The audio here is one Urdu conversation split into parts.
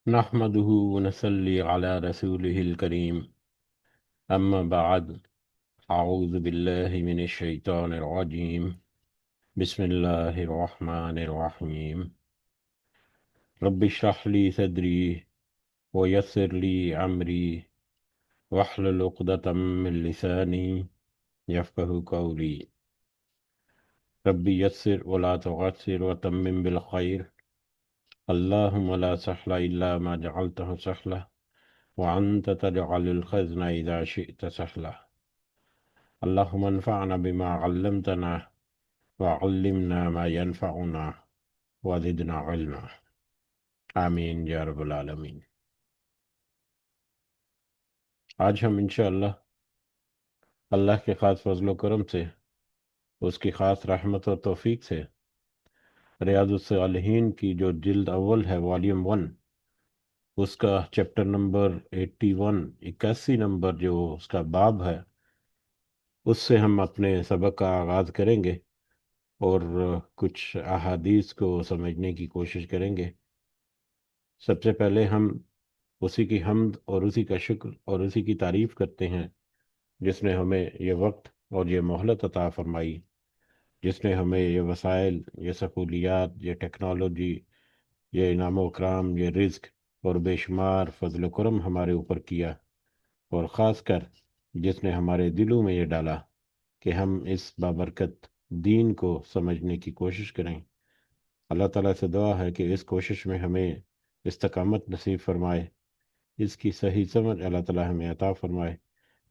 نحمده ونصلي على رسوله الكريم. أما بعد، أعوذ بالله من الشيطان الرجيم. بسم الله الرحمن الرحيم. رب اشرح لي صدري ويسر لي أمري واحلل عقدة من لساني يفقه قولي. رب يسر ولا تعسر وتمم بالخير. اللهم لا سهل إلا ما جعلته سهلا وأنت تجعل الحزن إذا شئت سهلا. اللهم انفعنا بما علمتنا وعلمنا ما ينفعنا وزدنا علما. آمین یا رب العالمین. آج ہم انشاءاللہ اللہ کے خاص فضل و کرم سے، اس کی خاص رحمت و توفیق سے، ریاض الصالحین کی جو جلد اول ہے والیوم 1، اس کا چیپٹر نمبر 81، 81 نمبر جو اس کا باب ہے، اس سے ہم اپنے سبق کا آغاز کریں گے اور کچھ احادیث کو سمجھنے کی کوشش کریں گے۔ سب سے پہلے ہم اسی کی حمد اور اسی کا شکر اور اسی کی تعریف کرتے ہیں جس نے ہمیں یہ وقت اور یہ مہلت عطا فرمائی، جس نے ہمیں یہ وسائل، یہ سہولیات، یہ ٹیکنالوجی، یہ انعام و اکرام، یہ رزق اور بے شمار فضل و کرم ہمارے اوپر کیا، اور خاص کر جس نے ہمارے دلوں میں یہ ڈالا کہ ہم اس بابرکت دین کو سمجھنے کی کوشش کریں۔ اللہ تعالیٰ سے دعا ہے کہ اس کوشش میں ہمیں استقامت نصیب فرمائے، اس کی صحیح سمجھ اللہ تعالیٰ ہمیں عطا فرمائے،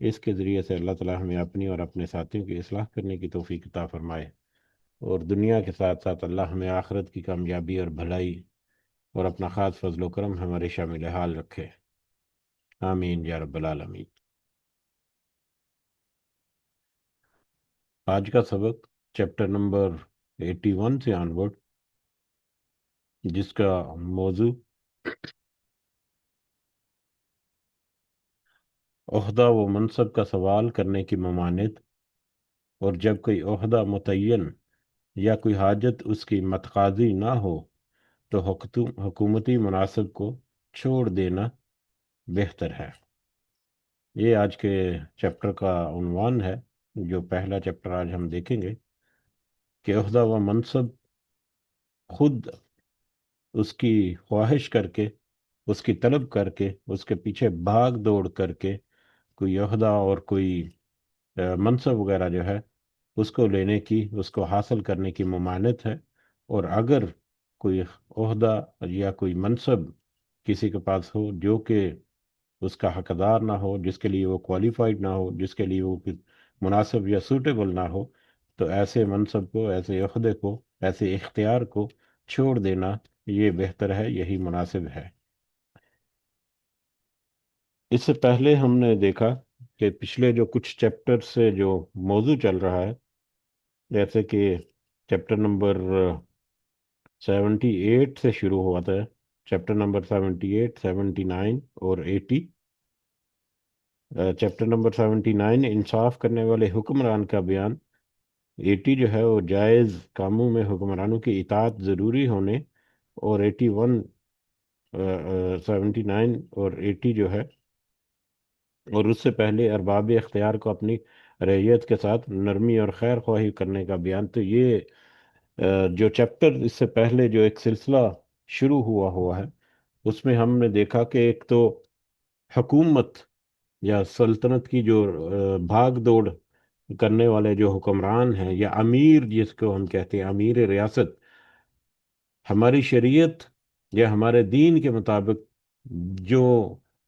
اس کے ذریعے سے اللہ تعالیٰ ہمیں اپنی اور اپنے ساتھیوں کی اصلاح کرنے کی توفیق عطا فرمائے، اور دنیا کے ساتھ ساتھ اللہ ہمیں آخرت کی کامیابی اور بھلائی اور اپنا خاص فضل و کرم ہمارے شامل حال رکھے۔ آمین یا رب العالمین۔ آج کا سبق چیپٹر نمبر 81 سے آنورڈ، جس کا موضوع عہدہ و منصب کا سوال کرنے کی ممانعت، اور جب کوئی عہدہ متعین یا کوئی حاجت اس کی متقاضی نہ ہو تو حکومتی مناسب کو چھوڑ دینا بہتر ہے۔ یہ آج کے چیپٹر کا عنوان ہے، جو پہلا چیپٹر آج ہم دیکھیں گے کہ عہدہ و منصب خود اس کی خواہش کر کے، اس کی طلب کر کے، اس کے پیچھے بھاگ دوڑ کر کے کوئی عہدہ اور کوئی منصب وغیرہ جو ہے اس کو لینے کی، اس کو حاصل کرنے کی ممانعت ہے۔ اور اگر کوئی عہدہ یا کوئی منصب کسی کے پاس ہو جو کہ اس کا حقدار نہ ہو، جس کے لیے وہ کوالیفائڈ نہ ہو، جس کے لیے وہ مناسب یا سوٹیبل نہ ہو، تو ایسے منصب کو، ایسے عہدے کو، ایسے اختیار کو چھوڑ دینا یہ بہتر ہے، یہی مناسب ہے۔ اس سے پہلے ہم نے دیکھا کہ پچھلے جو کچھ چیپٹر سے جو موضوع چل رہا ہے، جیسے کہ چیپٹر نمبر 78 سے شروع ہوا تھا، چیپٹر نمبر 78، 79 اور 80۔ چیپٹر نمبر 79 انصاف کرنے والے حکمران کا بیان، 80 جو ہے وہ جائز کاموں میں حکمرانوں کی اطاعت ضروری ہونے، اور 81، 79 اور 80 جو ہے، اور اس سے پہلے ارباب اختیار کو اپنی رعیت کے ساتھ نرمی اور خیر خواہی کرنے کا بیان۔ تو یہ جو چیپٹر اس سے پہلے جو ایک سلسلہ شروع ہوا ہے، اس میں ہم نے دیکھا کہ ایک تو حکومت یا سلطنت کی جو بھاگ دوڑ کرنے والے جو حکمران ہیں، یا امیر جس کو ہم کہتے ہیں، امیر ریاست، ہماری شریعت یا ہمارے دین کے مطابق جو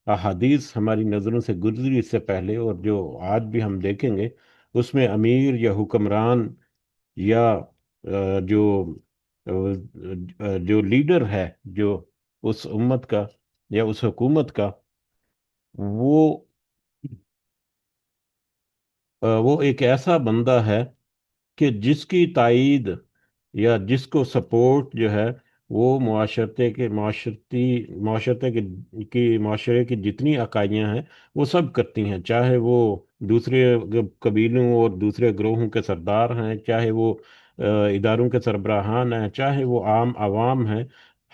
احادیث ہماری نظروں سے گزری اس سے پہلے اور جو آج بھی ہم دیکھیں گے، اس میں امیر یا حکمران یا جو جو لیڈر ہے، جو اس امت کا یا اس حکومت کا، وہ وہ ایک ایسا بندہ ہے کہ جس کی تائید یا جس کو سپورٹ جو ہے وہ معاشرے کی جتنی اکائیاں ہیں وہ سب کرتی ہیں، چاہے وہ دوسرے قبیلوں اور دوسرے گروہوں کے سردار ہیں، چاہے وہ اداروں کے سربراہان ہیں، چاہے وہ عام عوام ہیں۔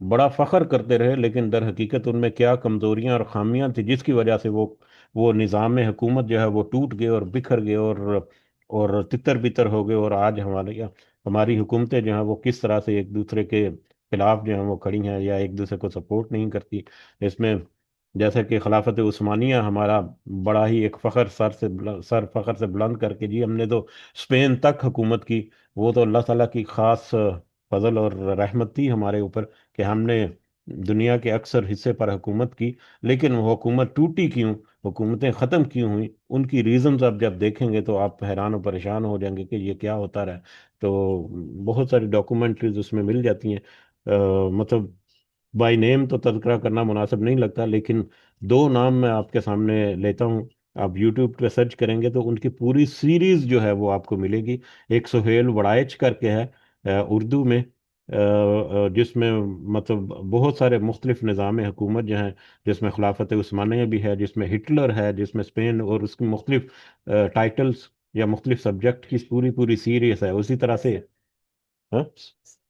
بڑا فخر کرتے رہے، لیکن در حقیقت ان میں کیا کمزوریاں اور خامیاں تھیں جس کی وجہ سے وہ نظام حکومت جو ہے وہ ٹوٹ گئے اور بکھر گئے، اور تتر بتر ہو گئے، اور آج ہماری حکومتیں جو ہیں وہ کس طرح سے ایک دوسرے کے خلاف جو ہیں وہ کھڑی ہیں، یا ایک دوسرے کو سپورٹ نہیں کرتی۔ اس میں جیسا کہ خلافت عثمانیہ ہمارا بڑا ہی ایک فخر، سر فخر سے بلند کر کے، جی ہم نے تو اسپین تک حکومت کی، وہ تو اللہ تعالیٰ کی خاص فضل اور رحمت تھی ہمارے اوپر کہ ہم نے دنیا کے اکثر حصے پر حکومت کی۔ لیکن وہ حکومت ٹوٹی کیوں، حکومتیں ختم کیوں ہوئیں، ان کی ریزنز آپ جب دیکھیں گے تو آپ حیران و پریشان ہو جائیں گے کہ یہ کیا ہوتا رہا ہے۔ تو بہت ساری ڈاکومنٹریز اس میں مل جاتی ہیں، مطلب بائی نیم تو تذکرہ کرنا مناسب نہیں لگتا، لیکن دو نام میں آپ کے سامنے لیتا ہوں۔ آپ یوٹیوب پہ سرچ کریں گے تو ان کی پوری سیریز جو ہے وہ آپ کو ملے گی۔ ایک سہیل وڑائچ کر کے ہے اردو میں، جس میں مطلب بہت سارے مختلف نظام حکومت جو ہیں، جس میں خلافت عثمانیہ بھی ہے، جس میں ہٹلر ہے، جس میں اسپین، اور اس کی مختلف ٹائٹلز یا مختلف سبجیکٹ کی پوری پوری سیریز ہے اسی طرح سے۔ ہاں،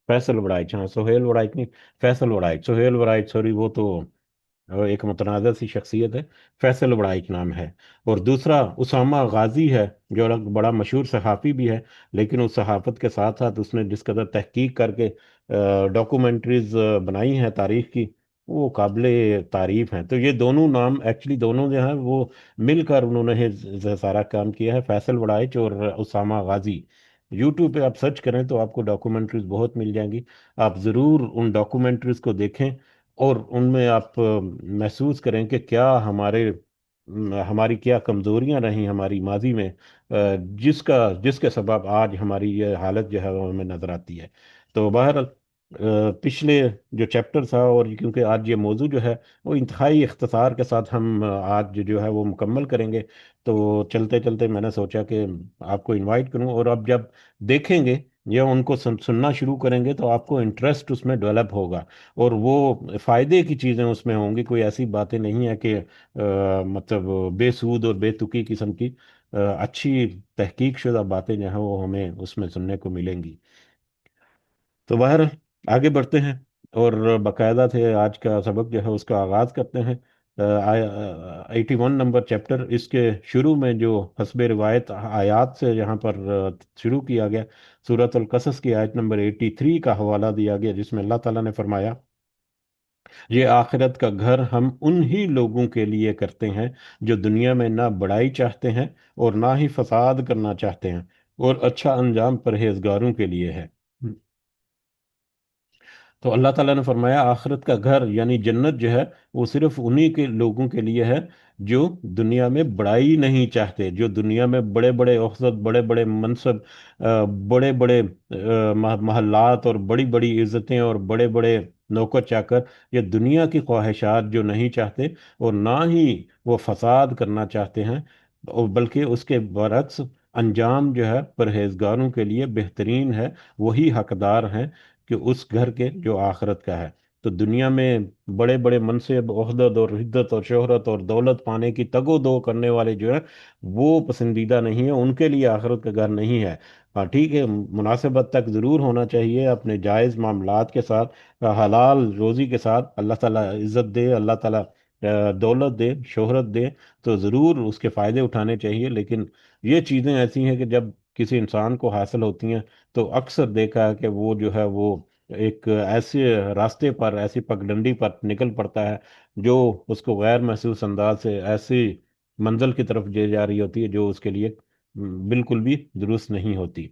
فیصل وڑائچ، ہاں سہیل وڑائچ نہیں، فیصل وڑائچ، سہیل وڑائچ سوری، وہ تو ایک متنازع سی شخصیت ہے، فیصل وڑائچ نام ہے۔ اور دوسرا اسامہ غازی ہے، جو ایک بڑا مشہور صحافی بھی ہے، لیکن اس صحافت کے ساتھ ساتھ اس نے جس قدر تحقیق کر کے ڈاکومنٹریز بنائی ہیں تاریخ کی، وہ قابل تعریف ہیں۔ تو یہ دونوں نام ایکچولی دونوں جو ہیں وہ مل کر انہوں نے سارا کام کیا ہے، فیصل وڑائچ اور اسامہ غازی۔ یوٹیوب پہ آپ سرچ کریں تو آپ کو ڈاکومنٹریز بہت مل جائیں گی، آپ ضرور ان ڈاکومنٹریز کو دیکھیں، اور ان میں آپ محسوس کریں کہ کیا ہماری کیا کمزوریاں رہیں ہماری ماضی میں، جس کے سبب آج ہماری یہ حالت جو ہے وہ ہمیں نظر آتی ہے۔ تو بہرحال پچھلے جو چیپٹر تھا، اور کیونکہ آج یہ موضوع جو ہے وہ انتہائی اختصار کے ساتھ ہم آج جو ہے وہ مکمل کریں گے، تو چلتے چلتے میں نے سوچا کہ آپ کو انوائٹ کروں، اور اب جب دیکھیں گے یا ان کو سننا شروع کریں گے تو آپ کو انٹرسٹ اس میں ڈیولپ ہوگا، اور وہ فائدے کی چیزیں اس میں ہوں گی، کوئی ایسی باتیں نہیں ہے کہ مطلب بے سود اور بے تکی قسم کی، اچھی تحقیق شدہ باتیں جو ہیں وہ ہمیں اس میں سننے کو ملیں گی۔ تو باہر آگے بڑھتے ہیں، اور باقاعدہ تھے آج کا سبق جو ہے اس کا آغاز کرتے ہیں۔ 81 نمبر چیپٹر، اس کے شروع میں جو حسب روایت آیات سے یہاں پر شروع کیا گیا، سورۃ القصص کی آیت نمبر 83 کا حوالہ دیا گیا، جس میں اللہ تعالیٰ نے فرمایا، یہ آخرت کا گھر ہم انہی لوگوں کے لیے کرتے ہیں جو دنیا میں نہ بڑائی چاہتے ہیں اور نہ ہی فساد کرنا چاہتے ہیں، اور اچھا انجام پرہیزگاروں کے لیے ہے۔ تو اللہ تعالیٰ نے فرمایا آخرت کا گھر یعنی جنت جو ہے وہ صرف انہی کے لوگوں کے لیے ہے جو دنیا میں بڑائی نہیں چاہتے، جو دنیا میں بڑے بڑے اوسط، بڑے بڑے منصب، بڑے بڑے محلات اور بڑی بڑی عزتیں اور بڑے بڑے نوکر چاکر، یہ دنیا کی خواہشات جو نہیں چاہتے، اور نہ ہی وہ فساد کرنا چاہتے ہیں، اور بلکہ اس کے برعکس انجام جو ہے پرہیزگاروں کے لیے بہترین ہے، وہی حقدار ہیں کہ اس گھر کے جو آخرت کا ہے۔ تو دنیا میں بڑے بڑے منصب، عہدت اور عزت اور شہرت اور دولت پانے کی تگ و دو کرنے والے جو ہیں وہ پسندیدہ نہیں ہیں، ان کے لیے آخرت کا گھر نہیں ہے۔ ہاں ٹھیک ہے، مناسب حد تک ضرور ہونا چاہیے، اپنے جائز معاملات کے ساتھ، حلال روزی کے ساتھ، اللہ تعالیٰ عزت دے، اللہ تعالیٰ دولت دے، شہرت دے، تو ضرور اس کے فائدے اٹھانے چاہیے، لیکن یہ چیزیں ایسی ہیں کہ جب کسی انسان کو حاصل ہوتی ہیں تو اکثر دیکھا ہے کہ وہ جو ہے وہ ایک ایسے راستے پر، ایسی پگڈنڈی پر نکل پڑتا ہے جو اس کو غیر محسوس انداز سے ایسی منزل کی طرف لے جا رہی ہوتی ہے جو اس کے لیے بالکل بھی درست نہیں ہوتی۔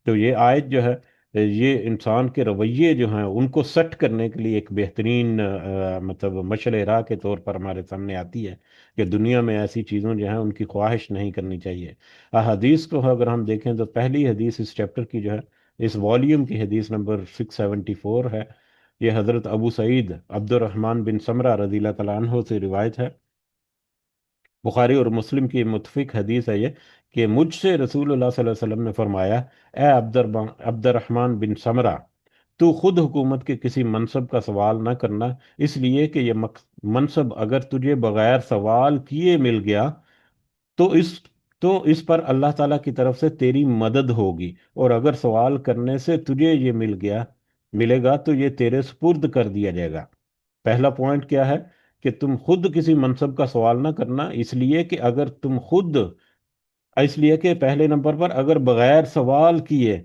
تو یہ آیت جو ہے یہ انسان کے رویے جو ہیں ان کو سیٹ کرنے کے لیے ایک بہترین مطلب مشعل راہ کے طور پر ہمارے سامنے آتی ہے کہ دنیا میں ایسی چیزوں جو ہیں ان کی خواہش نہیں کرنی چاہیے۔ احادیث کو اگر ہم دیکھیں تو پہلی حدیث اس چیپٹر کی جو ہے، اس والیوم کی حدیث نمبر 674 ہے، یہ حضرت ابو سعید عبد الرحمن بن سمرہ رضی اللہ تعالیٰ عنہ سے روایت ہے، بخاری اور مسلم کی متفق حدیث ہے یہ، کہ مجھ سے رسول اللہ صلی اللہ علیہ وسلم نے فرمایا، اے عبد الرحمن بن سمرہ، تو خود حکومت کے کسی منصب کا سوال نہ کرنا، اس لیے کہ یہ منصب اگر تجھے بغیر سوال کیے مل گیا تو اس پر اللہ تعالیٰ کی طرف سے تیری مدد ہوگی، اور اگر سوال کرنے سے تجھے یہ مل گیا ملے گا تو یہ تیرے سپرد کر دیا جائے گا۔ پہلا پوائنٹ کیا ہے؟ کہ تم خود کسی منصب کا سوال نہ کرنا، اس لیے کہ اگر تم خود، اس لیے کہ پہلے نمبر پر اگر بغیر سوال کیے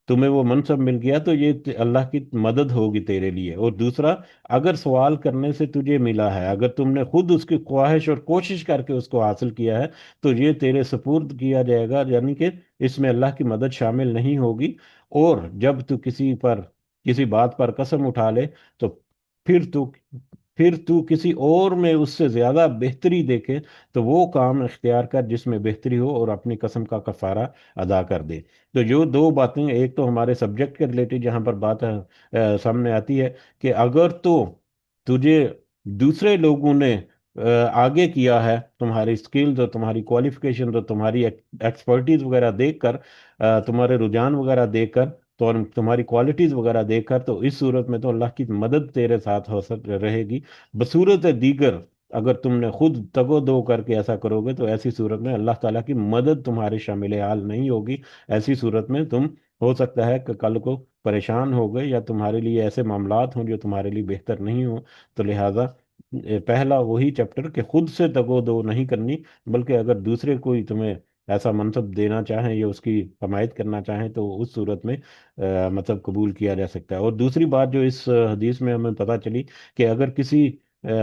تمہیں وہ منصب مل گیا تو یہ اللہ کی مدد ہوگی تیرے لیے۔ اور دوسرا، اگر سوال کرنے سے تجھے ملا ہے، اگر تم نے خود اس کی خواہش اور کوشش کر کے اس کو حاصل کیا ہے، تو یہ تیرے سپرد کیا جائے گا، یعنی کہ اس میں اللہ کی مدد شامل نہیں ہوگی۔ اور جب تو کسی بات پر قسم اٹھا لے، تو پھر تو پھر تو کسی اور میں اس سے زیادہ بہتری دیکھے، تو وہ کام اختیار کر جس میں بہتری ہو، اور اپنی قسم کا کفارہ ادا کر دے۔ تو جو دو باتیں، ایک تو ہمارے سبجیکٹ کے ریلیٹڈ جہاں پر بات سامنے آتی ہے کہ اگر تو تجھے دوسرے لوگوں نے آگے کیا ہے، تمہاری سکلز اور تمہاری کوالیفیکیشن اور تمہاری ایکسپرٹیز وغیرہ دیکھ کر، تمہارے رجحان وغیرہ دیکھ کر، تو تمہاری کوالٹیز وغیرہ دیکھ کر، تو اس صورت میں تو اللہ کی مدد تیرے ساتھ رہے گی۔ بصورت دیگر، اگر تم نے خود تگ و دو کر کے ایسا کرو گے، تو ایسی صورت میں اللہ تعالیٰ کی مدد تمہارے شامل حال نہیں ہوگی۔ ایسی صورت میں تم، ہو سکتا ہے کہ کل کو پریشان ہو گئے، یا تمہارے لیے ایسے معاملات ہوں جو تمہارے لیے بہتر نہیں ہوں۔ تو لہٰذا پہلا وہی چیپٹر کہ خود سے دگ و دو نہیں کرنی، بلکہ اگر دوسرے کوئی تمہیں ایسا منصب دینا چاہیں یا اس کی حمایت کرنا چاہیں، تو اس صورت میں مطلب قبول کیا جا سکتا ہے۔ اور دوسری بات جو اس حدیث میں ہمیں پتہ چلی، کہ اگر کسی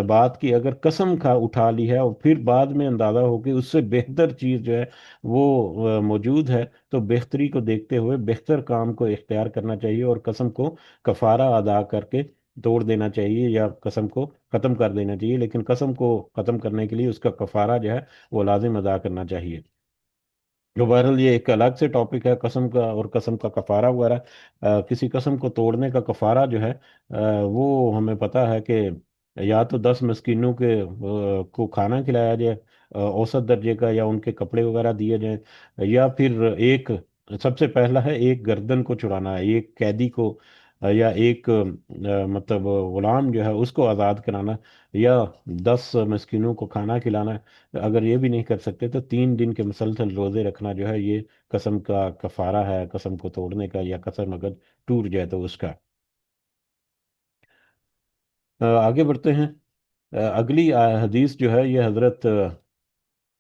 بات کی اگر قسم کھا اٹھا لی ہے، اور پھر بعد میں اندازہ ہو کہ اس سے بہتر چیز جو ہے وہ موجود ہے، تو بہتری کو دیکھتے ہوئے بہتر کام کو اختیار کرنا چاہیے، اور قسم کو کفارہ ادا کر کے توڑ دینا چاہیے، یا قسم کو ختم کر دینا چاہیے، لیکن قسم کو ختم کرنے کے لیے اس کا کفارہ جو ہے وہ لازم ادا کرنا چاہیے۔ جو بہرحال یہ ایک الگ سے ٹاپک ہے، قسم کا اور قسم کا کفارہ وغیرہ۔ کسی قسم کو توڑنے کا کفارہ جو ہے، وہ ہمیں پتہ ہے کہ یا تو 10 مسکینوں کو کھانا کھلایا جائے اوسط درجے کا، یا ان کے کپڑے وغیرہ دیے جائیں، یا پھر سب سے پہلا ہے ایک گردن کو چھڑانا ہے، ایک قیدی کو، یا ایک مطلب غلام جو ہے اس کو آزاد کرانا، یا 10 مسکینوں کو کھانا کھلانا۔ اگر یہ بھی نہیں کر سکتے تو 3 دن کے مسلسل روزے رکھنا جو ہے، یہ قسم کا کفارہ ہے، قسم کو توڑنے کا، یا قسم اگر ٹوٹ جائے تو اس کا۔ آگے بڑھتے ہیں۔ اگلی حدیث جو ہے، یہ حضرت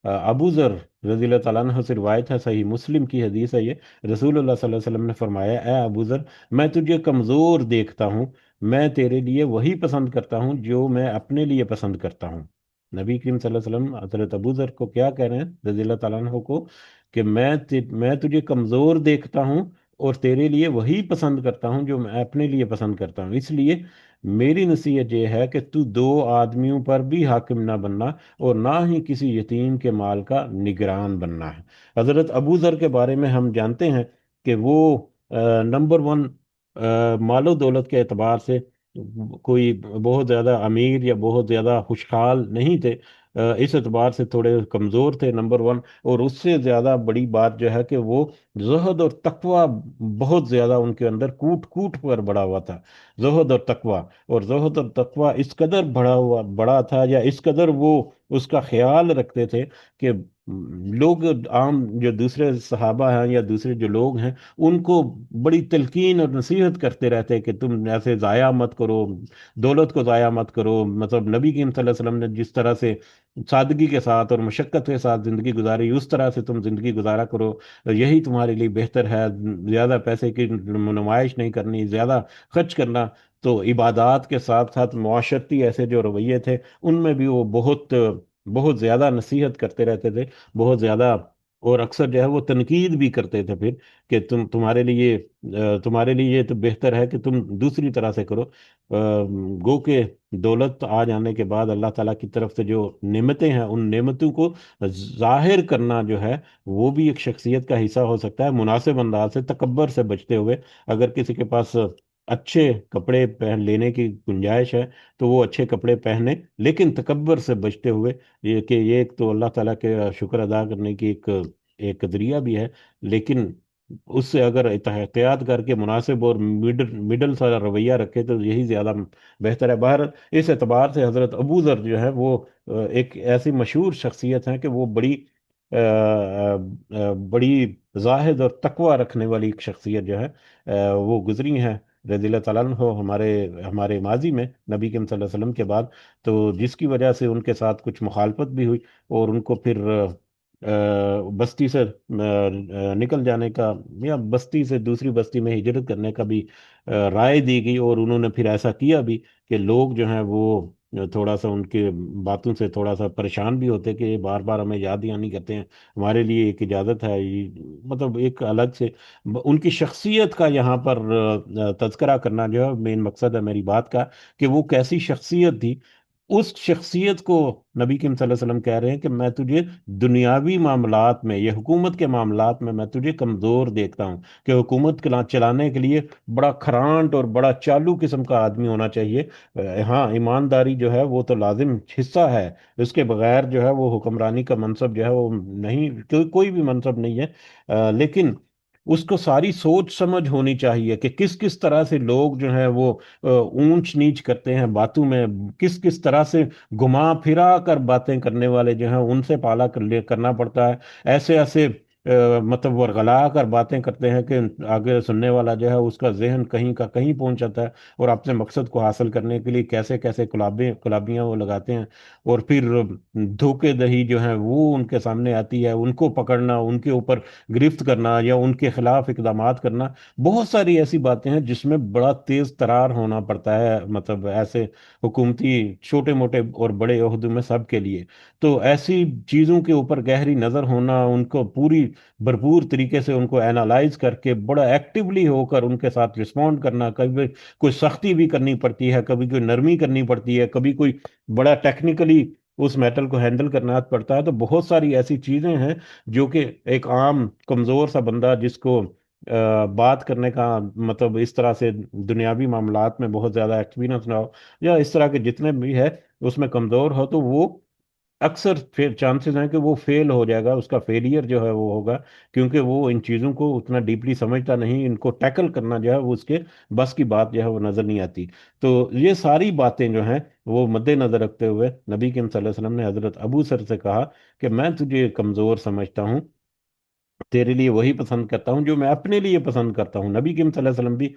ابو ذر رضی اللہ تعالیٰ عنہ سے روایت ہے، صحیح مسلم کی حدیث ہے یہ۔ رسول اللہ صلی اللہ علیہ وسلم نے فرمایا: اے ابو ذر، میں تجھے کمزور دیکھتا ہوں، میں تیرے لیے وہی پسند کرتا ہوں جو میں اپنے لیے پسند کرتا ہوں۔ نبی کریم صلی اللہ علیہ وسلم حضرت ابو ذر کو کیا کہہ رہے ہیں، رضی اللہ تعالیٰ عنہ کو، کہ میں تجھے کمزور دیکھتا ہوں، اور تیرے لیے وہی پسند کرتا ہوں جو میں اپنے لیے پسند کرتا ہوں، اس لیے میری نصیحت یہ ہے کہ تو 2 آدمیوں پر بھی حاکم نہ بننا، اور نہ ہی کسی یتیم کے مال کا نگران بننا ہے۔ حضرت ابو ذر کے بارے میں ہم جانتے ہیں کہ وہ نمبر 1 مال و دولت کے اعتبار سے کوئی بہت زیادہ امیر یا بہت زیادہ خوشحال نہیں تھے، اس اعتبار سے تھوڑے کمزور تھے، نمبر 1۔ اور اس سے زیادہ بڑی بات جو ہے کہ وہ زہد اور تقوی بہت زیادہ ان کے اندر کوٹ کوٹ پر بڑا ہوا تھا۔ زہد اور تقوی، اور زہد اور تقوی اس قدر بڑا تھا، یا اس قدر وہ اس کا خیال رکھتے تھے کہ لوگ عام جو دوسرے صحابہ ہیں یا دوسرے جو لوگ ہیں، ان کو بڑی تلقین اور نصیحت کرتے رہتے کہ تم ایسے ضائع مت کرو، دولت کو ضائع مت کرو، مطلب نبی کریم صلی اللہ علیہ وسلم نے جس طرح سے سادگی کے ساتھ اور مشقت کے ساتھ زندگی گزاری، اس طرح سے تم زندگی گزارا کرو، یہی تمہارے لیے بہتر ہے۔ زیادہ پیسے کی نمائش نہیں کرنی، زیادہ خرچ کرنا۔ تو عبادات کے ساتھ ساتھ معاشرتی ایسے جو رویے تھے، ان میں بھی وہ بہت بہت زیادہ نصیحت کرتے رہتے تھے، بہت زیادہ۔ اور اکثر جو ہے وہ تنقید بھی کرتے تھے پھر، کہ تمہارے لیے یہ تو بہتر ہے کہ تم دوسری طرح سے کرو۔ گو کہ دولت آ جانے کے بعد اللہ تعالیٰ کی طرف سے جو نعمتیں ہیں، ان نعمتوں کو ظاہر کرنا جو ہے، وہ بھی ایک شخصیت کا حصہ ہو سکتا ہے، مناسب انداز سے، تکبر سے بچتے ہوئے۔ اگر کسی کے پاس اچھے کپڑے پہن لینے کی گنجائش ہے، تو وہ اچھے کپڑے پہنے، لیکن تکبر سے بچتے ہوئے۔ یہ ایک تو اللہ تعالیٰ کے شکر ادا کرنے کی ایک ذریعہ بھی ہے، لیکن اس سے اگر احتیاط کر کے مناسب اور مڈل سا رویہ رکھے، تو یہی زیادہ بہتر ہے۔ باہر اس اعتبار سے حضرت ابو ذر جو ہے وہ ایک ایسی مشہور شخصیت ہے کہ وہ بڑی زاہد اور تقوی رکھنے والی ایک شخصیت جو ہے وہ گزری ہیں۔ رضی اللہ تعالیٰ عنہ ہمارے ہمارے ماضی میں نبی کریم صلی اللہ علیہ وسلم کے بعد، تو جس کی وجہ سے ان کے ساتھ کچھ مخالفت بھی ہوئی، اور ان کو پھر بستی سے نکل جانے کا، یا بستی سے دوسری بستی میں ہجرت کرنے کا بھی رائے دی گئی، اور انہوں نے پھر ایسا کیا بھی کہ لوگ جو ہیں وہ تھوڑا سا ان کے باتوں سے تھوڑا سا پریشان بھی ہوتے کہ یہ بار بار ہمیں یاد دہانی کرتے ہیں، ہمارے لیے ایک اجازت ہے مطلب ایک الگ سے ان کی شخصیت کا یہاں پر تذکرہ کرنا جو ہے مین مقصد ہے میری بات کا، کہ وہ کیسی شخصیت تھی۔ اس شخصیت کو نبی کریم صلی اللہ علیہ وسلم کہہ رہے ہیں کہ میں تجھے دنیاوی معاملات میں، یہ حکومت کے معاملات میں تجھے کمزور دیکھتا ہوں، کہ حکومت چلانے کے لیے بڑا کھرانٹ اور بڑا چالو قسم کا آدمی ہونا چاہیے۔ ہاں ایمانداری جو ہے وہ تو لازم حصہ ہے، اس کے بغیر جو ہے وہ حکمرانی کا منصب جو ہے وہ نہیں، کوئی بھی منصب نہیں ہے، لیکن اس کو ساری سوچ سمجھ ہونی چاہیے کہ کس کس طرح سے لوگ جو ہیں وہ اونچ نیچ کرتے ہیں باتوں میں، کس کس طرح سے گھما پھرا کر باتیں کرنے والے جو ہیں ان سے پالا کرنا پڑتا ہے، ایسے ایسے مطلب ورغلا کر باتیں کرتے ہیں کہ آگے سننے والا جو ہے اس کا ذہن کہیں کا کہیں پہنچ جاتا ہے، اور اپنے مقصد کو حاصل کرنے کے لیے کیسے کیسے کلابیاں وہ لگاتے ہیں، اور پھر دھوکے دہی جو ہے وہ ان کے سامنے آتی ہے، ان کو پکڑنا، ان کے اوپر گرفت کرنا یا ان کے خلاف اقدامات کرنا، بہت ساری ایسی باتیں ہیں جس میں بڑا تیز ترار ہونا پڑتا ہے، مطلب ایسے حکومتی چھوٹے موٹے اور بڑے عہدوں میں سب کے لیے۔ تو ایسی چیزوں کے اوپر گہری نظر ہونا، ان کو پوری بھرپور طریقے سے ان کو اینالائز کر کے بڑا ایکٹیولی ہو کر ان کے ساتھ رسپونڈ کرنا، کبھی کوئی سختی بھی کرنی پڑتی ہے، کبھی کوئی نرمی کرنی پڑتی ہے، کبھی کوئی بڑا ٹیکنیکلی اس میٹر کو ہینڈل کرنا پڑتا ہے، تو بہت ساری ایسی چیزیں ہیں جو کہ ایک عام کمزور سا بندہ جس کو بات کرنے کا مطلب اس طرح سے دنیاوی معاملات میں بہت زیادہ ایکسپیرینس نہ ہو، یا اس طرح کے جتنے بھی ہے اس میں کمزور ہو، تو وہ اکثر پھر چانسز ہیں کہ وہ فیل ہو جائے گا، اس کا فیلئر جو ہے وہ ہوگا، کیونکہ وہ ان چیزوں کو اتنا ڈیپلی سمجھتا نہیں، ان کو ٹیکل کرنا جو ہے وہ اس کے بس کی بات جو ہے وہ نظر نہیں آتی۔ تو یہ ساری باتیں جو ہیں وہ مد نظر رکھتے ہوئے نبی کریم صلی اللہ علیہ وسلم نے حضرت ابو سر سے کہا کہ میں تجھے کمزور سمجھتا ہوں، تیرے لیے وہی پسند کرتا ہوں جو میں اپنے لیے پسند کرتا ہوں۔ نبی کریم صلی اللہ علیہ وسلم بھی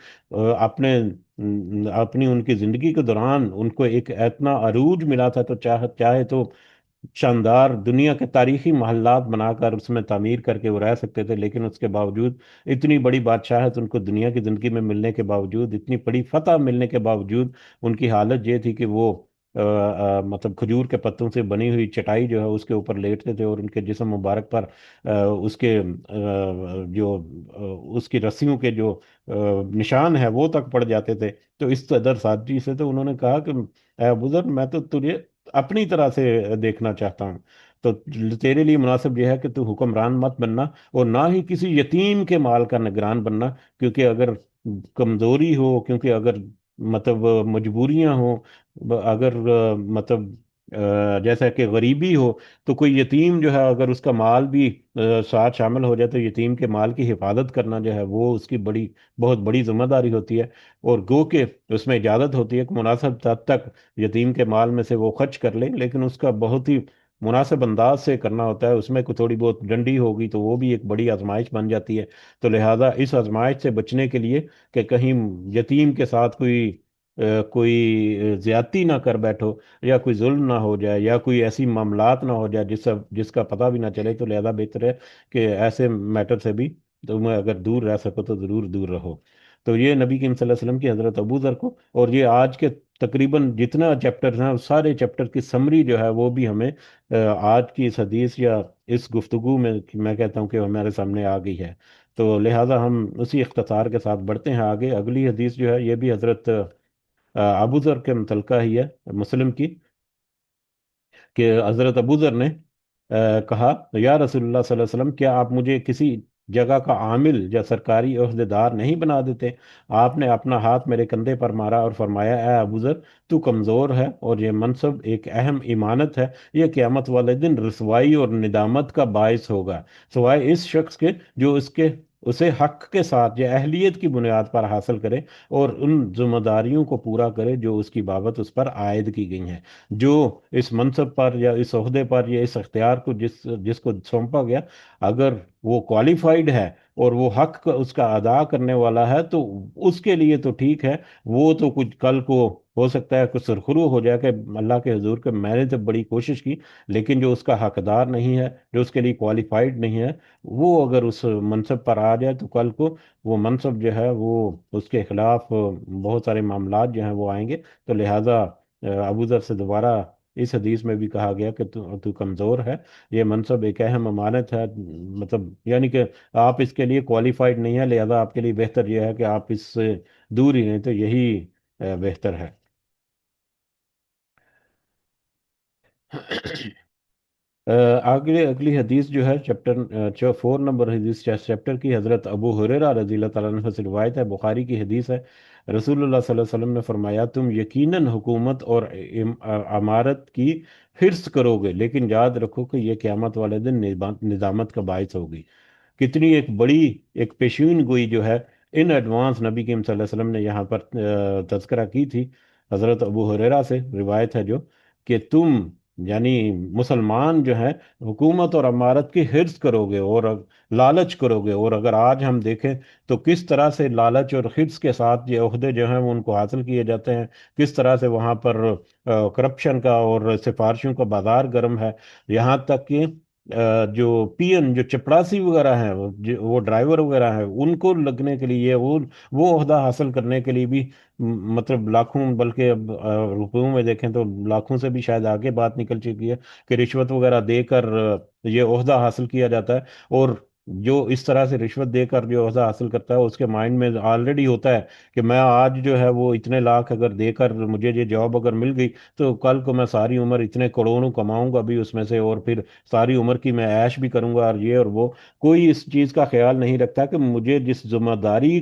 اپنی ان کی زندگی کے دوران ان کو ایک اتنا عروج ملا تھا، تو چاہے تو شاندار دنیا کے تاریخی محلات بنا کر اس میں تعمیر کر کے وہ رہ سکتے تھے، لیکن اس کے باوجود اتنی بڑی بادشاہت ان کو دنیا کی زندگی میں ملنے کے باوجود، اتنی بڑی فتح ملنے کے باوجود، ان کی حالت یہ تھی کہ وہ مطلب کھجور کے پتوں سے بنی ہوئی چٹائی جو ہے اس کے اوپر لیٹتے تھے، اور ان کے جسم مبارک پر اس کے جو اس کی رسیوں کے جو نشان ہے وہ تک پڑ جاتے تھے۔ تو اس قدر سادگی سے تو انہوں نے کہا کہ اے بزرگ، میں تو تجھے اپنی طرح سے دیکھنا چاہتا ہوں، تو تیرے لیے مناسب یہ ہے کہ تو حکمران مت بننا، اور نہ ہی کسی یتیم کے مال کا نگران بننا، کیونکہ اگر کمزوری ہو، کیونکہ اگر مطلب مجبوریاں ہوں، اگر مطلب جیسا کہ غریبی ہو، تو کوئی یتیم جو ہے اگر اس کا مال بھی ساتھ شامل ہو جائے، تو یتیم کے مال کی حفاظت کرنا جو ہے وہ اس کی بہت بڑی ذمہ داری ہوتی ہے، اور گو کہ اس میں اجازت ہوتی ہے کہ مناسب حد تک یتیم کے مال میں سے وہ خرچ کر لیں، لیکن اس کا بہت ہی مناسب انداز سے کرنا ہوتا ہے، اس میں کوئی تھوڑی بہت ڈنڈی ہوگی تو وہ بھی ایک بڑی آزمائش بن جاتی ہے۔ تو لہٰذا اس آزمائش سے بچنے کے لیے کہ کہیں یتیم کے ساتھ کوئی زیادتی نہ کر بیٹھو، یا کوئی ظلم نہ ہو جائے، یا کوئی ایسی معاملات نہ ہو جائے جس کا پتہ بھی نہ چلے، تو لہذا بہتر ہے کہ ایسے میٹر سے بھی تم اگر دور رہ سکو تو ضرور دور رہو۔ تو یہ نبی کریم صلی اللہ علیہ وسلم کی حضرت ابو ذر کو، اور یہ آج کے تقریباً جتنا چیپٹر ہیں اس سارے چیپٹر کی سمری جو ہے وہ بھی ہمیں آج کی اس حدیث یا اس گفتگو میں کہتا ہوں کہ ہمارے سامنے آ گئی ہے۔ تو لہٰذا ہم اسی اختصار کے ساتھ بڑھتے ہیں آگے۔ اگلی حدیث جو ہے یہ بھی حضرت ابو ذر کے متعلقہ ہی ہے، مسلم کی، کہ حضرت ابو ذر نے کہا یا رسول اللہ صلی اللہ علیہ وسلم، کیا آپ مجھے کسی جگہ کا عامل یا سرکاری عہدیدار نہیں بنا دیتے؟ آپ نے اپنا ہاتھ میرے کندھے پر مارا اور فرمایا، اے ابو ذر، تو کمزور ہے، اور یہ منصب ایک اہم امانت ہے، یہ قیامت والے دن رسوائی اور ندامت کا باعث ہوگا، سوائے اس شخص کے جو اسے حق کے ساتھ یا اہلیت کی بنیاد پر حاصل کرے، اور ان ذمہ داریوں کو پورا کرے جو اس کی بابت اس پر عائد کی گئی ہیں۔ جو اس منصب پر یا اس عہدے پر یا اس اختیار کو جس کو سونپا گیا، اگر وہ کوالیفائڈ ہے اور وہ حق اس کا ادا کرنے والا ہے تو اس کے لیے تو ٹھیک ہے، وہ تو کچھ کل کو ہو سکتا ہے کچھ سرخرو ہو جائے کہ اللہ کے حضور کہ میں نے تو بڑی کوشش کی، لیکن جو اس کا حقدار نہیں ہے، جو اس کے لیے کوالیفائڈ نہیں ہے، وہ اگر اس منصب پر آ جائے تو کل کو وہ منصب جو ہے وہ اس کے خلاف بہت سارے معاملات جو ہیں وہ آئیں گے۔ تو لہٰذا ابو ذر سے دوبارہ اس حدیث میں بھی کہا گیا کہ تو کمزور ہے، یہ منصب ایک اہم امانت ہے، مطلب یعنی کہ آپ اس کے لیے کوالیفائڈ نہیں ہے، لہذا آپ کے لیے بہتر یہ ہے کہ آپ اس سے دور ہی رہیں، تو یہی بہتر ہے۔ آگے اگلی حدیث جو ہے چیپٹر 4 نمبر حدیث چیپٹر کی، حضرت ابو ہریرہ رضی اللہ تعالیٰ عنہ سے روایت ہے، بخاری کی حدیث ہے۔ رسول اللہ صلی اللہ علیہ وسلم نے فرمایا، تم یقیناً حکومت اور امارت کی حرص کرو گے، لیکن یاد رکھو کہ یہ قیامت والے دن ندامت کا باعث ہوگی۔ کتنی ایک بڑی ایک پیشین گوئی جو ہے ان ایڈوانس نبی کریم صلی اللہ علیہ وسلم نے یہاں پر تذکرہ کی تھی، حضرت ابو ہریرہ سے روایت ہے جو، کہ تم یعنی مسلمان جو ہے حکومت اور امارت کی حرص کرو گے اور لالچ کرو گے، اور اگر آج ہم دیکھیں تو کس طرح سے لالچ اور حرص کے ساتھ یہ عہدے جو ہیں وہ ان کو حاصل کیے جاتے ہیں، کس طرح سے وہاں پر کرپشن کا اور سفارشوں کا بازار گرم ہے، یہاں تک کہ جو پی این جو چپڑاسی وغیرہ ہیں، وہ ڈرائیور وغیرہ ہیں، ان کو لگنے کے لیے وہ عہدہ حاصل کرنے کے لیے بھی مطلب لاکھوں، بلکہ اب روپیوں میں دیکھیں تو لاکھوں سے بھی شاید آگے بات نکل چکی ہے کہ رشوت وغیرہ دے کر یہ عہدہ حاصل کیا جاتا ہے۔ اور جو اس طرح سے رشوت دے کر جو عہدہ حاصل کرتا ہے اس کے مائنڈ میں آلریڈی ہوتا ہے کہ میں آج جو ہے وہ اتنے لاکھ اگر دے کر مجھے یہ جاب اگر مل گئی تو کل کو میں ساری عمر اتنے کروڑوں کماؤں گا بھی اس میں سے، اور پھر ساری عمر کی میں عیش بھی کروں گا اور یہ اور وہ۔ کوئی اس چیز کا خیال نہیں رکھتا کہ مجھے جس ذمہ داری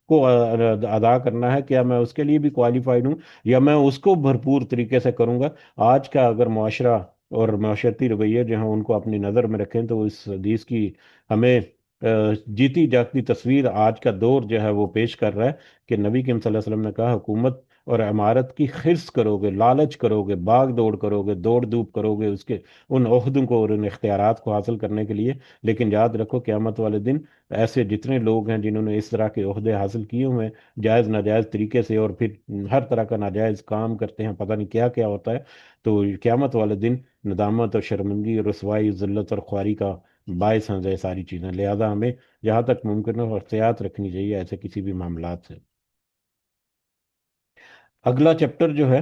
کو ادا کرنا ہے کیا میں اس کے لیے بھی کوالیفائڈ ہوں، یا میں اس کو بھرپور طریقے سے کروں گا۔ آج کا اگر معاشرہ اور معاشرتی رویے جو ہیں ان کو اپنی نظر میں رکھیں تو اس حدیث کی ہمیں جیتی جاگتی تصویر آج کا دور جو ہے وہ پیش کر رہا ہے کہ نبی کریم صلی اللہ علیہ وسلم نے کہا، حکومت اور عمارت کی حرص کرو گے، لالچ کرو گے، باغ دوڑ کرو گے، دوڑ دھوپ کرو گے اس کے ان عہدوں کو اور ان اختیارات کو حاصل کرنے کے لیے، لیکن یاد رکھو قیامت والے دن ایسے جتنے لوگ ہیں جنہوں نے اس طرح کے عہدے حاصل کیے ہوئے ہیں جائز ناجائز طریقے سے، اور پھر ہر طرح کا ناجائز کام کرتے ہیں، پتہ نہیں کیا کیا ہوتا ہے، تو قیامت والے دن ندامت اور شرمندگی اور رسوائی، ذلت اور خواری کا باعث ہیں یہ ساری چیزیں، لہذا ہمیں جہاں تک ممکن ہو احتیاط رکھنی چاہیے ایسے کسی بھی معاملات سے۔ اگلا چیپٹر جو ہے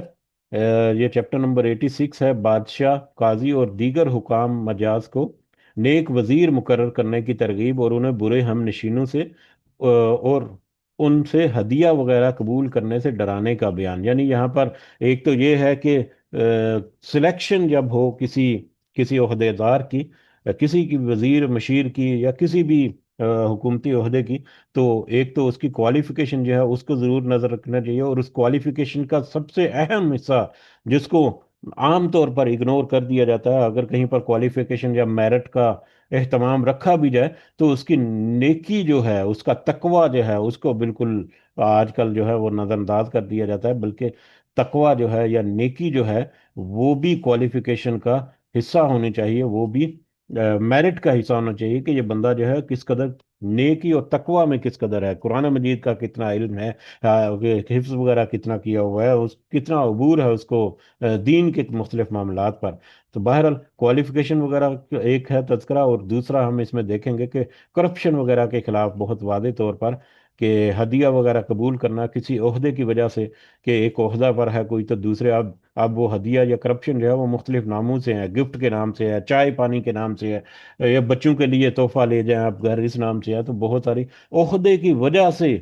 یہ چیپٹر نمبر 86 ہے، بادشاہ، قاضی اور دیگر حکام مجاز کو نیک وزیر مقرر کرنے کی ترغیب اور انہیں برے ہم نشینوں سے اور ان سے ہدیہ وغیرہ قبول کرنے سے ڈرانے کا بیان۔ یعنی یہاں پر ایک تو یہ ہے کہ سلیکشن جب ہو کسی کسی عہدے دار کی، کسی کی وزیر مشیر کی یا کسی بھی حکومتی عہدے کی، تو ایک تو اس کی کوالیفیکیشن جو ہے اس کو ضرور نظر رکھنا چاہیے، اور اس کوالیفیکیشن کا سب سے اہم حصہ جس کو عام طور پر اگنور کر دیا جاتا ہے، اگر کہیں پر کوالیفیکیشن یا میرٹ کا اہتمام رکھا بھی جائے تو اس کی نیکی جو ہے، اس کا تقوی جو ہے، اس کو بالکل آج کل جو ہے وہ نظر انداز کر دیا جاتا ہے، بلکہ تقوی جو ہے یا نیکی جو ہے وہ بھی کوالیفیکیشن کا حصہ ہونی چاہیے، وہ بھی میرٹ کا حصہ ہونا چاہیے کہ یہ بندہ جو ہے کس قدر نیکی اور تقوی میں کس قدر ہے، قرآن مجید کا کتنا علم ہے، حفظ وغیرہ کتنا کیا ہوا ہے، کتنا عبور ہے اس کو دین کے مختلف معاملات پر۔ تو بہرحال کوالیفیکیشن وغیرہ ایک ہے تذکرہ، اور دوسرا ہم اس میں دیکھیں گے کہ کرپشن وغیرہ کے خلاف بہت واضح طور پر کہ ہدیہ وغیرہ قبول کرنا کسی عہدے کی وجہ سے، کہ ایک عہدہ پر ہے کوئی تو دوسرے اب وہ ہدیہ یا کرپشن جو ہے وہ مختلف ناموں سے ہے، گفٹ کے نام سے ہے، چائے پانی کے نام سے ہے، یا بچوں کے لیے تحفہ لے جائیں آپ گھر اس نام سے ہے، تو بہت ساری عہدے کی وجہ سے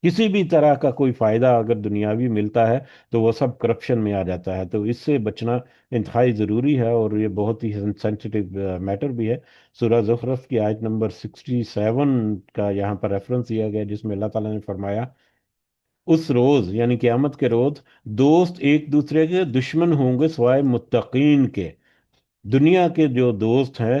کسی بھی طرح کا کوئی فائدہ اگر دنیاوی ملتا ہے تو وہ سب کرپشن میں آ جاتا ہے، تو اس سے بچنا انتہائی ضروری ہے، اور یہ بہت ہی سینسیٹیو میٹر بھی ہے۔ سورہ زخرف کی آیت نمبر 67 کا یہاں پر ریفرنس دیا گیا جس میں اللہ تعالیٰ نے فرمایا، اس روز یعنی قیامت کے روز دوست ایک دوسرے کے دشمن ہوں گے سوائے متقین کے۔ دنیا کے جو دوست ہیں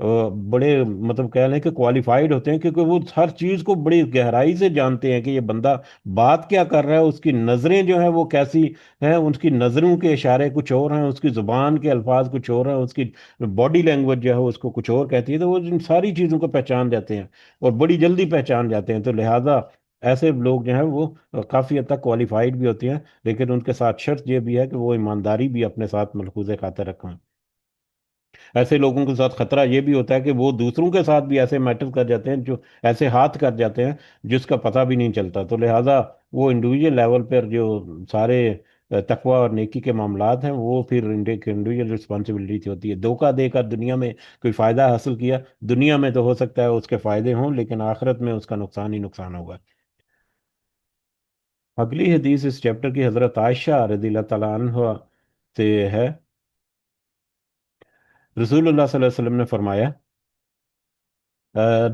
بڑے مطلب کہہ لیں کہ کوالیفائڈ ہوتے ہیں، کیونکہ وہ ہر چیز کو بڑی گہرائی سے جانتے ہیں کہ یہ بندہ بات کیا کر رہا ہے، اس کی نظریں جو ہیں وہ کیسی ہیں، اس کی نظروں کے اشارے کچھ اور ہیں، اس کی زبان کے الفاظ کچھ اور ہیں، اس کی باڈی لینگویج جو ہے اس کو کچھ اور کہتی ہے، تو وہ ان ساری چیزوں کو پہچان جاتے ہیں اور بڑی جلدی پہچان جاتے ہیں، تو لہٰذا ایسے لوگ جو ہیں وہ کافی حد تک کوالیفائڈ بھی ہوتے ہیں، لیکن ان کے ساتھ شرط یہ بھی ہے کہ وہ ایمانداری بھی اپنے ساتھ ملحوظ خاطر رکھیں۔ ایسے لوگوں کے ساتھ خطرہ یہ بھی ہوتا ہے کہ وہ دوسروں کے ساتھ بھی ایسے میٹر کر جاتے ہیں، جو ایسے ہاتھ کر جاتے ہیں جس کا پتہ بھی نہیں چلتا، تو لہٰذا وہ انڈیویجل لیول پر جو سارے تقوی اور نیکی کے معاملات ہیں وہ پھر انڈیویجل رسپانسبلٹی ہوتی ہے۔ دھوکہ دے کر دنیا میں کوئی فائدہ حاصل کیا، دنیا میں تو ہو سکتا ہے اس کے فائدے ہوں، لیکن آخرت میں اس کا نقصان ہی نقصان ہوگا۔ اگلی حدیث اس چیپٹر کی حضرت عائشہ رضی اللہ تعالیٰ عنہ سے ہے۔ رسول اللہ صلی اللہ علیہ وسلم نے فرمایا،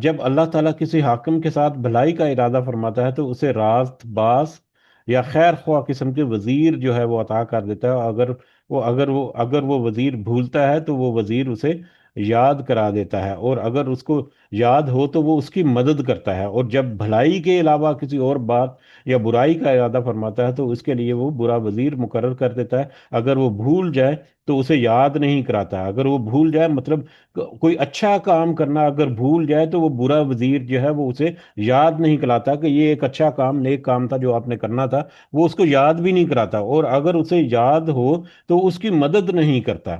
جب اللہ تعالیٰ کسی حاکم کے ساتھ بھلائی کا ارادہ فرماتا ہے تو اسے راست باز یا خیر خواہ قسم کے وزیر جو ہے وہ عطا کر دیتا ہے، اگر وہ وزیر بھولتا ہے تو وہ وزیر اسے یاد کرا دیتا ہے، اور اگر اس کو یاد ہو تو وہ اس کی مدد کرتا ہے، اور جب بھلائی کے علاوہ کسی اور بات یا برائی کا ارادہ فرماتا ہے تو اس کے لیے وہ برا وزیر مقرر کر دیتا ہے۔ اگر وہ بھول جائے تو اسے یاد نہیں کراتا، اگر وہ بھول جائے مطلب کوئی اچھا کام کرنا اگر بھول جائے تو وہ برا وزیر جو ہے وہ اسے یاد نہیں کراتا کہ یہ ایک اچھا کام نیک کام تھا جو آپ نے کرنا تھا، وہ اس کو یاد بھی نہیں کراتا، اور اگر اسے یاد ہو تو اس کی مدد نہیں کرتا،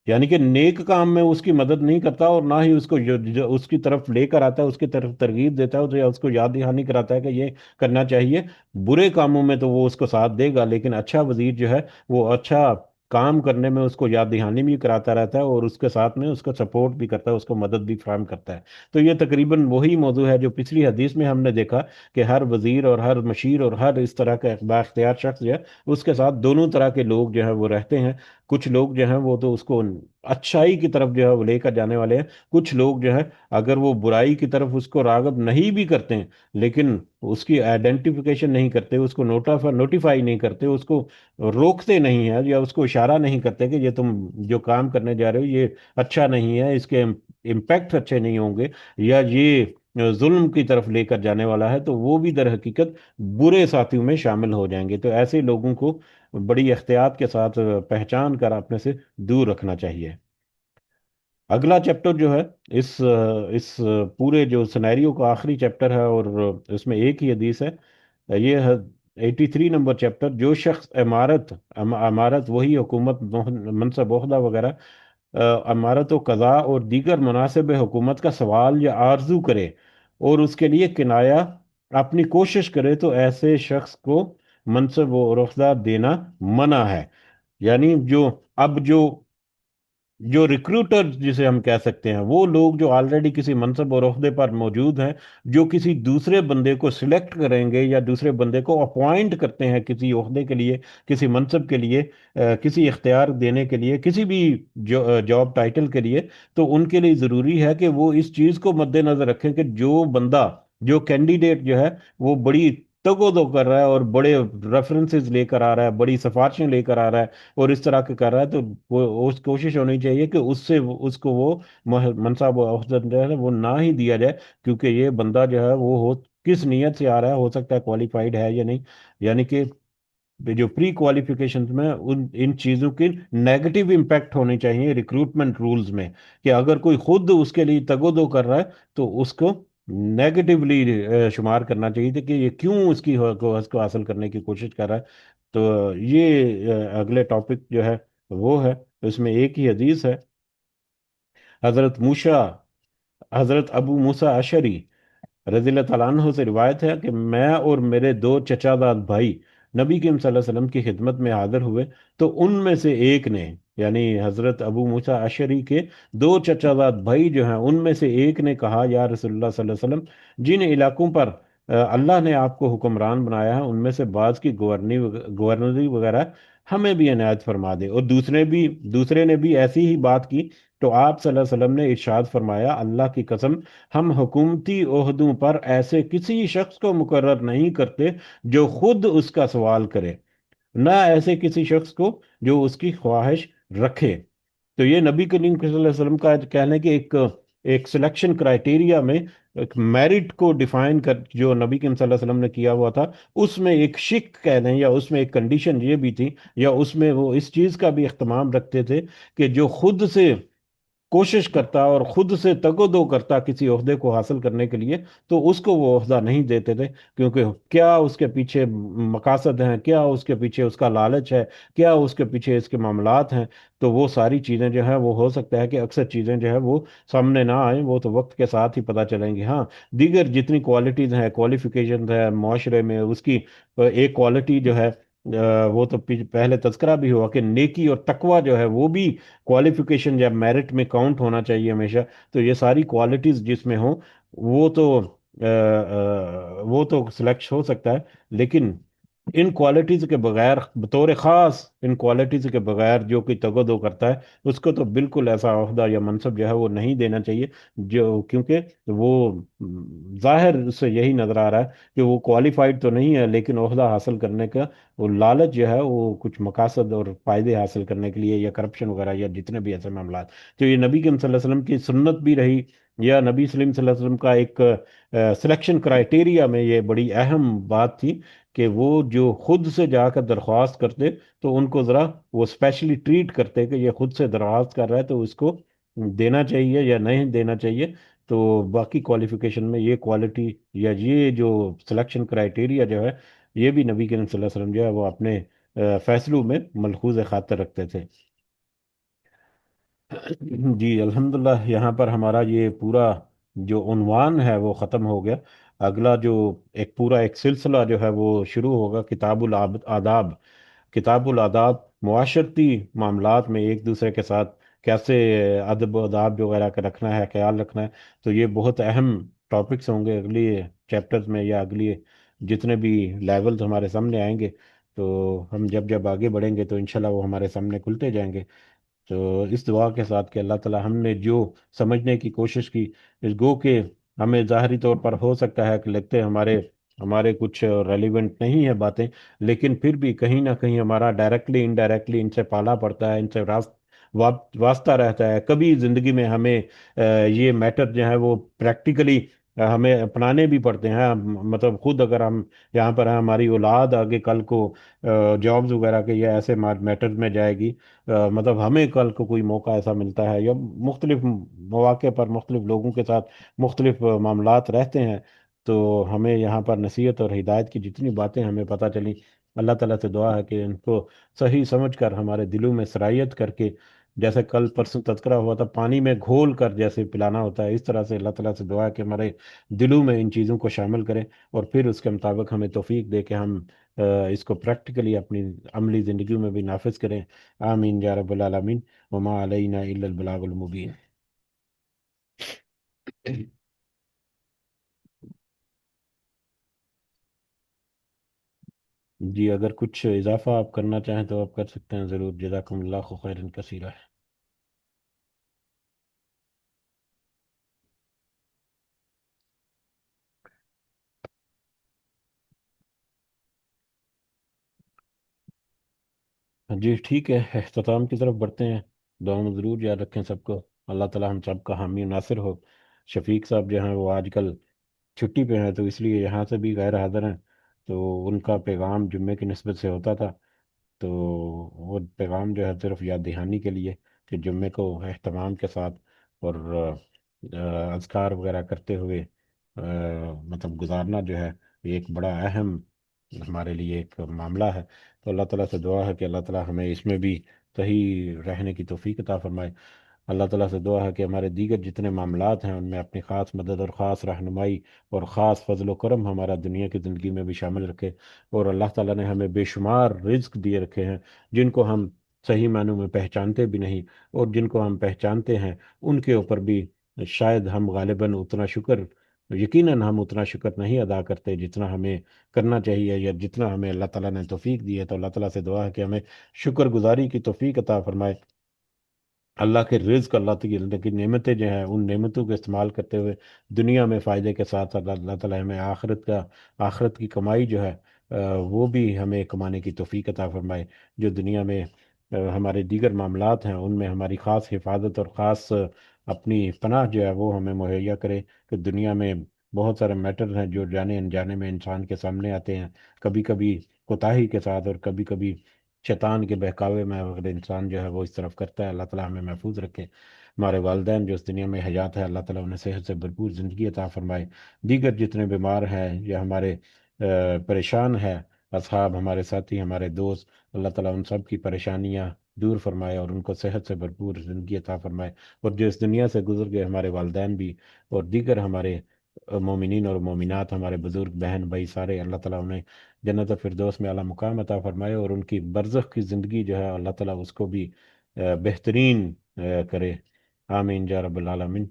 یعنی کہ نیک کام میں اس کی مدد نہیں کرتا، اور نہ ہی اس کو جو اس کی طرف لے کر آتا ہے، اس کی طرف ترغیب دیتا ہے، یا اس کو یاد دہانی کراتا ہے کہ یہ کرنا چاہیے۔ برے کاموں میں تو وہ اس کو ساتھ دے گا، لیکن اچھا وزیر جو ہے وہ اچھا کام کرنے میں اس کو یاد دہانی بھی کراتا رہتا ہے، اور اس کے ساتھ میں اس کو سپورٹ بھی کرتا ہے، اس کو مدد بھی فراہم کرتا ہے۔ تو یہ تقریباً وہی موضوع ہے جو پچھلی حدیث میں ہم نے دیکھا کہ ہر وزیر اور ہر مشیر اور ہر اس طرح کا با اختیار شخص جو ہے اس کے ساتھ دونوں طرح کے لوگ جو ہیں وہ رہتے ہیں۔ کچھ لوگ جو ہیں وہ تو اس کو اچھائی کی طرف جو ہے وہ لے کر جانے والے ہیں، کچھ لوگ جو ہیں اگر وہ برائی کی طرف اس کو راغب نہیں بھی کرتے ہیں، لیکن اس کی آئیڈینٹیفیکیشن نہیں کرتے، اس کو نوٹیفائی نہیں کرتے، اس کو روکتے نہیں ہیں، یا اس کو اشارہ نہیں کرتے کہ یہ تم جو کام کرنے جا رہے ہو یہ اچھا نہیں ہے، اس کے امپیکٹ اچھے نہیں ہوں گے، یا یہ ظلم کی طرف لے کر جانے والا ہے، تو وہ بھی در حقیقت برے ساتھیوں میں شامل ہو جائیں گے۔ تو ایسے لوگوں کو بڑی احتیاط کے ساتھ پہچان کر اپنے سے دور رکھنا چاہیے۔ اگلا چیپٹر جو ہے اس پورے جو سنیریو کا آخری چیپٹر ہے، اور اس میں ایک ہی حدیث ہے، یہ ہے 83 نمبر چیپٹر۔ جو شخص عمارت وہی حکومت منصب عہدہ وغیرہ، عمارت و قضاء اور دیگر مناسب حکومت کا سوال یا آرزو کرے اور اس کے لیے کنایا اپنی کوشش کرے تو ایسے شخص کو منصب و عہدہ دینا منع ہے۔ یعنی جو ریکروٹر جسے ہم کہہ سکتے ہیں، وہ لوگ جو آلریڈی کسی منصب اور عہدے پر موجود ہیں، جو کسی دوسرے بندے کو سلیکٹ کریں گے یا دوسرے بندے کو اپوائنٹ کرتے ہیں کسی عہدے کے لیے، کسی منصب کے لیے، کسی اختیار دینے کے لیے، کسی بھی جاب ٹائٹل کے لیے، تو ان کے لیے ضروری ہے کہ وہ اس چیز کو مد نظر رکھیں کہ جو بندہ، جو کینڈیڈیٹ جو ہے وہ بڑی تگ و دو کر رہا ہے اور بڑے ریفرنسز لے کر آ رہا ہے، بڑی سفارشیں لے کر آ رہا ہے اور اس طرح کے کر رہا ہے، تو وہ اس کوشش ہونی چاہیے کہ اس کو وہ منصب و عہدہ جو ہے وہ نہ ہی دیا جائے، کیونکہ یہ بندہ جو ہے وہ کس نیت سے آ رہا ہے، ہو سکتا ہے کوالیفائڈ ہے یا نہیں، یعنی کہ جو پری کوالیفیکیشن میں ان چیزوں کی نیگیٹو امپیکٹ ہونے چاہیے ریکروٹمنٹ رولز میں، کہ اگر کوئی خود اس کے لیے تگ و دو کر رہا ہے تو اس کو نیگیٹیولی شمار کرنا چاہیے تھا کہ یہ کیوں اس کو حاصل کرنے کی کوشش کر رہا ہے۔ تو یہ اگلے ٹاپک جو ہے وہ ہے، اس میں ایک ہی حدیث ہے۔ حضرت موسیٰ حضرت ابو موسیٰ اشعری رضی اللہ تعالیٰ عنہ سے روایت ہے کہ میں اور میرے دو چچا داد بھائی نبی کریم صلی اللہ علیہ وسلم کی خدمت میں حاضر ہوئے، تو ان میں سے ایک نے، یعنی حضرت ابو موسیٰ اشعری کے دو چچا داد بھائی جو ہیں ان میں سے ایک نے کہا، یا رسول اللہ صلی اللہ علیہ وسلم، جن علاقوں پر اللہ نے آپ کو حکمران بنایا ہے ان میں سے بعض کی گورنری وغیرہ ہمیں بھی عنایت فرما دے، اور دوسرے نے بھی ایسی ہی بات کی، تو آپ صلی اللہ علیہ وسلم نے ارشاد فرمایا، اللہ کی قسم، ہم حکومتی عہدوں پر ایسے کسی شخص کو مقرر نہیں کرتے جو خود اس کا سوال کرے، نہ ایسے کسی شخص کو جو اس کی خواہش رکھے۔ تو یہ نبی کریم صلی اللہ علیہ وسلم کا کہنا ہے کہ ایک ایک سلیکشن کرائٹیریا میں ایک میرٹ کو ڈیفائن کر جو نبی کریم صلی اللہ علیہ وسلم نے کیا ہوا تھا، اس میں ایک شک کہہ لیں یا اس میں ایک کنڈیشن یہ بھی تھی، یا اس میں وہ اس چیز کا بھی اہتمام رکھتے تھے کہ جو خود سے کوشش کرتا اور خود سے تگ و دو کرتا کسی عہدے کو حاصل کرنے کے لیے، تو اس کو وہ عہدہ نہیں دیتے تھے، کیونکہ کیا اس کے پیچھے مقاصد ہیں، کیا اس کے پیچھے اس کا لالچ ہے، کیا اس کے پیچھے اس کے معاملات ہیں، تو وہ ساری چیزیں جو ہے وہ ہو سکتا ہے کہ اکثر چیزیں جو ہے وہ سامنے نہ آئیں، وہ تو وقت کے ساتھ ہی پتہ چلیں گی۔ ہاں، دیگر جتنی کوالٹیز ہیں، کوالیفیکیشنز ہے معاشرے میں، اس کی ایک کوالٹی جو ہے وہ تو پہلے تذکرہ بھی ہوا کہ نیکی اور تقوی جو ہے وہ بھی کوالیفیکیشن یا میرٹ میں کاؤنٹ ہونا چاہیے ہمیشہ۔ تو یہ ساری کوالٹیز جس میں ہوں، وہ تو وہ تو سلیکٹ ہو سکتا ہے، لیکن ان کوالٹیز کے بغیر، بطور خاص ان کوالٹیز کے بغیر جو کوئی تگو کرتا ہے، اس کو تو بالکل ایسا عہدہ یا منصب جو ہے وہ نہیں دینا چاہیے، جو کیونکہ وہ ظاہر سے یہی نظر آ رہا ہے کہ وہ کوالیفائڈ تو نہیں ہے، لیکن عہدہ حاصل کرنے کا وہ لالچ جو ہے وہ کچھ مقاصد اور فائدے حاصل کرنے کے لیے، یا کرپشن وغیرہ یا جتنے بھی ایسے معاملات، تو یہ نبی کریم صلی اللہ علیہ وسلم کی سنت بھی رہی، یا نبی صلی اللہ علیہ وسلم کا ایک سلیکشن کرائٹیریا میں یہ بڑی اہم بات تھی کہ وہ جو خود سے جا کر درخواست کرتے تو ان کو ذرا وہ اسپیشلی ٹریٹ کرتے کہ یہ خود سے درخواست کر رہا ہے تو اس کو دینا چاہیے یا نہیں دینا چاہیے۔ تو باقی کوالیفیکیشن میں یہ کوالٹی یا یہ جو سلیکشن کرائٹیریا جو ہے، یہ بھی نبی کریم صلی اللہ علیہ وسلم جو ہے وہ اپنے فیصلوں میں ملحوظ خاطر رکھتے تھے۔ جی الحمدللہ، یہاں پر ہمارا یہ پورا جو عنوان ہے وہ ختم ہو گیا۔ اگلا جو ایک پورا ایک سلسلہ جو ہے وہ شروع ہوگا، کتاب الآداب۔ کتاب الآداب معاشرتی معاملات میں ایک دوسرے کے ساتھ کیسے ادب و آداب جو وغیرہ کا رکھنا ہے، خیال رکھنا ہے، تو یہ بہت اہم ٹاپکس ہوں گے اگلی چیپٹرز میں، یا اگلی جتنے بھی لیولز ہمارے سامنے آئیں گے، تو ہم جب جب آگے بڑھیں گے تو انشاءاللہ وہ ہمارے سامنے کھلتے جائیں گے۔ تو اس دعا کے ساتھ کہ اللہ تعالی ہم نے جو سمجھنے کی کوشش کی، اس گو کہ ہمیں ظاہری طور پر ہو سکتا ہے کہ لگتے ہیں ہمارے ہمارے کچھ ریلیونٹ نہیں ہے باتیں، لیکن پھر بھی کہیں نہ کہیں ہمارا ڈائریکٹلی انڈائریکٹلی ان سے پالا پڑتا ہے، ان سے واسطہ رہتا ہے، کبھی زندگی میں ہمیں یہ میٹر جو ہے وہ پریکٹیکلی ہمیں اپنانے بھی پڑتے ہیں، مطلب خود اگر ہم یہاں پر ہیں، ہماری اولاد آگے کل کو جابز وغیرہ کے یا ایسے میٹرز میں جائے گی، مطلب ہمیں کل کو کوئی موقع ایسا ملتا ہے یا مختلف مواقع پر مختلف لوگوں کے ساتھ مختلف معاملات رہتے ہیں، تو ہمیں یہاں پر نصیحت اور ہدایت کی جتنی باتیں ہمیں پتہ چلی، اللہ تعالیٰ سے دعا ہے کہ ان کو صحیح سمجھ کر ہمارے دلوں میں سرایت کر کے، جیسے کل پرسوں تذکرہ ہوا تھا پانی میں گھول کر جیسے پلانا ہوتا ہے، اس طرح سے اللہ تعالیٰ سے دعا ہے کہ ہمارے دلوں میں ان چیزوں کو شامل کریں، اور پھر اس کے مطابق ہمیں توفیق دے کہ ہم اس کو پریکٹیکلی اپنی عملی زندگیوں میں بھی نافذ کریں۔ آمین یا رب العالمین، وما علینا الا البلاغ المبین۔ جی اگر کچھ اضافہ آپ کرنا چاہیں تو آپ کر سکتے ہیں ضرور، جزاکم اللہ خیرا کثیرا۔ جی ٹھیک ہے، اختتام کی طرف بڑھتے ہیں۔ دعا میں ضرور یاد رکھیں سب کو، اللہ تعالی ہم سب کا حامی و ناصر ہو۔ شفیق صاحب جو ہیں وہ آج کل چھٹی پہ ہیں، تو اس لیے یہاں سے بھی غیر حاضر ہیں، تو ان کا پیغام جمعے کی نسبت سے ہوتا تھا، تو وہ پیغام جو ہے صرف یاد دہانی کے لیے کہ جمعے کو اہتمام کے ساتھ اور اذکار وغیرہ کرتے ہوئے مطلب گزارنا جو ہے، یہ ایک بڑا اہم ہمارے لیے ایک معاملہ ہے۔ تو اللہ تعالیٰ سے دعا ہے کہ اللہ تعالیٰ ہمیں اس میں بھی صحیح رہنے کی توفیق عطا فرمائے۔ اللہ تعالیٰ سے دعا ہے کہ ہمارے دیگر جتنے معاملات ہیں ان میں اپنی خاص مدد اور خاص رہنمائی اور خاص فضل و کرم ہمارا دنیا کی زندگی میں بھی شامل رکھے، اور اللہ تعالیٰ نے ہمیں بے شمار رزق دیے رکھے ہیں جن کو ہم صحیح معنوں میں پہچانتے بھی نہیں، اور جن کو ہم پہچانتے ہیں ان کے اوپر بھی شاید ہم غالباً اتنا شکر، یقیناً ہم اتنا شکر نہیں ادا کرتے جتنا ہمیں کرنا چاہیے، یا جتنا ہمیں اللہ تعالیٰ نے توفیق دی ہے۔ تو اللہ تعالیٰ سے دعا ہے کہ ہمیں شکر گزاری کی توفیق عطا فرمائے۔ اللہ کے رزق، اللہ کی نعمتیں جو ہیں ان نعمتوں کو استعمال کرتے ہوئے دنیا میں فائدے کے ساتھ ساتھ اللہ تعالیٰ ہمیں آخرت کی کمائی جو ہے وہ بھی ہمیں کمانے کی توفیق عطا فرمائے، جو دنیا میں ہمارے دیگر معاملات ہیں ان میں ہماری خاص حفاظت اور خاص اپنی پناہ جو ہے وہ ہمیں مہیا کرے، کہ دنیا میں بہت سارے میٹر ہیں جو جانے انجانے میں انسان کے سامنے آتے ہیں، کبھی کبھی کوتاہی کے ساتھ اور کبھی کبھی شیطان کے بہکاوے میں اگر انسان جو ہے وہ اس طرف کرتا ہے۔ اللہ تعالیٰ ہمیں محفوظ رکھے۔ ہمارے والدین جو اس دنیا میں حیات ہے، اللہ تعالیٰ انہیں صحت سے بھرپور زندگی عطا فرمائے۔ دیگر جتنے بیمار ہیں یا ہمارے پریشان ہیں اصحاب، ہمارے ساتھی، ہمارے دوست، اللہ تعالیٰ ان سب کی پریشانیاں دور فرمائے اور ان کو صحت سے بھرپور زندگی عطا فرمائے۔ اور جو اس دنیا سے گزر گئے ہمارے والدین بھی اور دیگر ہمارے مومنین اور مومنات، ہمارے بزرگ بہن بھائی سارے، اللہ تعالیٰ انہیں جنت الفردوس میں اعلیٰ مقام عطا فرمائے، اور ان کی برزخ کی زندگی جو ہے اللہ تعالیٰ اس کو بھی بہترین کرے۔ آمین یا رب العالمین۔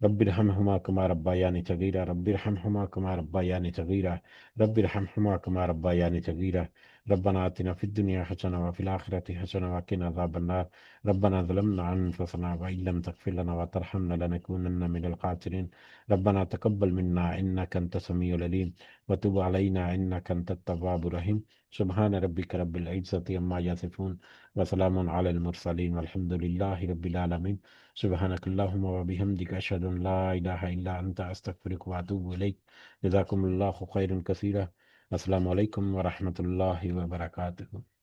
رب ارحمهما كما ربياني صغيرا، رب ارحمهما كما ربياني صغيرا، رب ارحمهما كما ربياني صغيرا۔ ربنا آتنا في الدنيا حسنة وفي الآخرة حسنة وقنا عذاب النار۔ ربنا ظلمنا أنفسنا وإن لم تغفر لنا وترحمنا لنكونن من الخاسرين۔ ربنا تقبل منا إنك أنت السميع العليم وتب علينا إنك أنت التواب الرحيم۔ سبحان ربك رب العزة عما يصفون وسلام على المرسلين والحمد لله رب العالمين۔ سبحانك اللهم وبحمدك أشهد أن لا إله إلا أنت أستغفرك وأتوب إليك۔ جزاكم الله خيرا كثيرا۔ السلام عليكم ورحمة الله وبركاته۔